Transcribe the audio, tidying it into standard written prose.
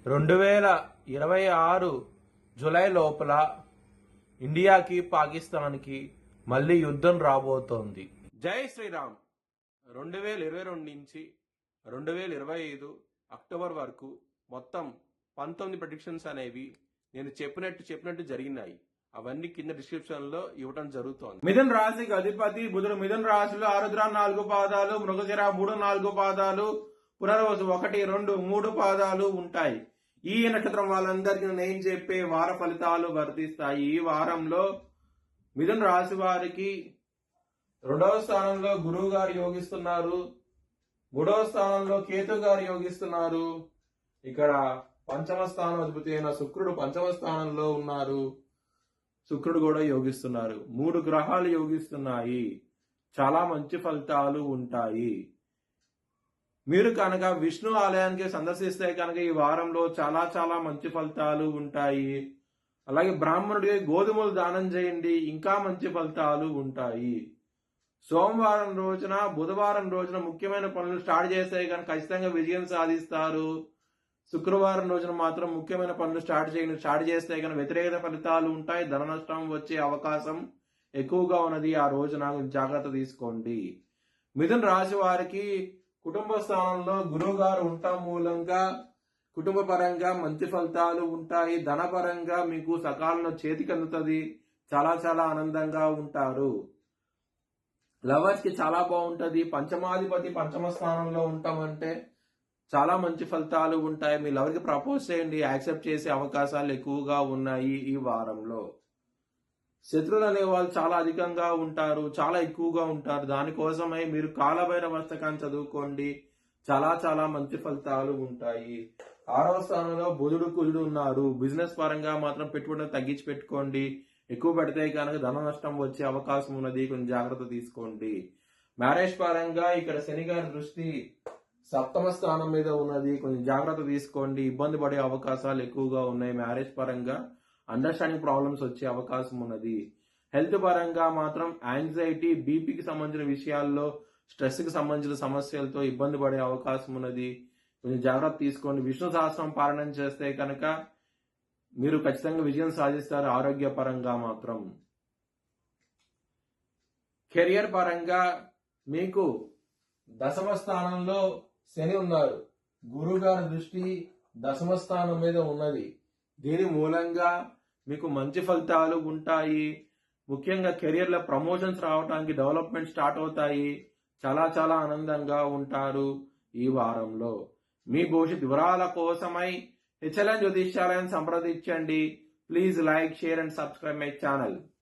2026 July లోపల ఇండియాకి పాకిస్తాన్కి మళ్ళీ యుద్ధం రాబోతోంది. జై శ్రీరామ్. 2022 నుంచి 2025 అక్టోబర్ వరకు మొత్తం 19 ప్రెడిక్షన్స్ అనేవి నేను చెప్పినట్టు జరిగినాయి. అవన్నీ కింద డిస్క్రిప్షన్ లో ఇవ్వడం జరుగుతోంది. మిథున్ రాశికి అధిపతి బుధుడు. మిథున్ రాశిలో ఆరుద్ర 4 పాదాలు, మృగశిర 3, 4 పాదాలు, పునర్వసు 1, 2, 3 పాదాలు ఉంటాయి. ఈ నక్షత్రం వాళ్ళందరికీ నేను చెప్పే వార ఫలితాలు వర్తిస్తాయి. ఈ వారంలో మిథున్ రాశి వారికి 2వ స్థానంలో గురువు గారు యోగిస్తున్నారు, 3వ స్థానంలో కేతు గారు యోగిస్తున్నారు. ఇక్కడ 5వ స్థానం అధిపతి అయిన శుక్రుడు 5వ స్థానంలో ఉన్నారు. శుక్రుడు కూడా యోగిస్తున్నారు. 3 గ్రహాలు యోగిస్తున్నాయి. చాలా మంచి ఫలితాలు ఉంటాయి. మీరు కనుక విష్ణు ఆలయానికి సందర్శిస్తే కనుక ఈ వారంలో చాలా మంచి ఫలితాలు ఉంటాయి. అలాగే బ్రాహ్మణుడికి గోధుమలు దానం చేయండి, ఇంకా మంచి ఫలితాలు ఉంటాయి. సోమవారం రోజున, బుధవారం రోజున ముఖ్యమైన పనులు స్టార్ట్ చేస్తే కనుక ఖచ్చితంగా విజయం సాధిస్తారు. శుక్రవారం రోజున మాత్రం ముఖ్యమైన పనులు స్టార్ట్ చేస్తే కనుక వ్యతిరేక ఫలితాలు ఉంటాయి. ధన నష్టం వచ్చే అవకాశం ఎక్కువగా ఉన్నది. ఆ రోజున జాగ్రత్త తీసుకోండి. మిథున రాశి వారికి కుటుంబ స్థానంలో గురువు గారు ఉండటం మూలంగా కుటుంబ పరంగా మంచి ఫలితాలు ఉంటాయి. ధనపరంగా మీకు సకాలంలో చేతికి అందుతుంది. చాలా ఆనందంగా ఉంటారు. లవర్స్ కి చాలా బాగుంటది. పంచమాధిపతి 5వ స్థానంలో ఉంటామంటే చాలా మంచి ఫలితాలు ఉంటాయి. మీ లవర్కి ప్రపోజ్ చేయండి, యాక్సెప్ట్ చేసే అవకాశాలు ఎక్కువగా ఉన్నాయి ఈ వారంలో. శత్రువులు అనే వాళ్ళు చాలా అధికంగా ఉంటారు, చాలా ఎక్కువగా ఉంటారు. దానికోసమై మీరు కాలభైరవ అష్టకాన్ని చదువుకోండి. చాలా మంచి ఫలితాలు ఉంటాయి. 6వ స్థానంలో బుధుడు కుజుడు ఉన్నారు. బిజినెస్ పరంగా మాత్రం పెట్టుబడులను తగ్గించి పెట్టుకోండి. ఎక్కువ పెడితే కనుక ధన నష్టం వచ్చే అవకాశం ఉన్నది. కొంచెం జాగ్రత్త తీసుకోండి. మ్యారేజ్ పరంగా ఇక్కడ శని గారి దృష్టి 7వ స్థానం మీద ఉన్నది. కొంచెం జాగ్రత్త తీసుకోండి. ఇబ్బంది పడే అవకాశాలు ఎక్కువగా ఉన్నాయి. మ్యారేజ్ పరంగా అండర్స్టాండింగ్ ప్రాబ్లమ్స్ వచ్చే అవకాశం ఉన్నది. హెల్త్ పరంగా మాత్రం యాంగ్జైటీ, బీపీకి సంబంధించిన విషయాల్లో, స్ట్రెస్ కి సంబంధించిన సమస్యలతో ఇబ్బంది పడే అవకాశం ఉన్నది. కొంచెం జాగ్రత్త తీసుకోండి. విష్ణు సహస్రం పారాయణం చేస్తే కనుక మీరు ఖచ్చితంగా విజయం సాధిస్తారు. ఆరోగ్య పరంగా మాత్రం. కెరియర్ పరంగా మీకు 10వ స్థానంలో శని ఉన్నారు. గురువు గారి దృష్టి 10వ స్థానం మీద ఉన్నది. దీని మూలంగా మీకు మంచి ఫలితాలు ఉంటాయి. ముఖ్యంగా కెరియర్ లో ప్రమోషన్స్ రావడానికి, డెవలప్మెంట్ స్టార్ట్ అవుతాయి. చాలా ఆనందంగా ఉంటారు ఈ వారంలో. మీ భవిష్యత్ వివరాల కోసమై హెచ్ఎల్ఎన్ జ్యోతిష్యాలయాన్ని సంప్రదించండి. Please like, share and subscribe my channel.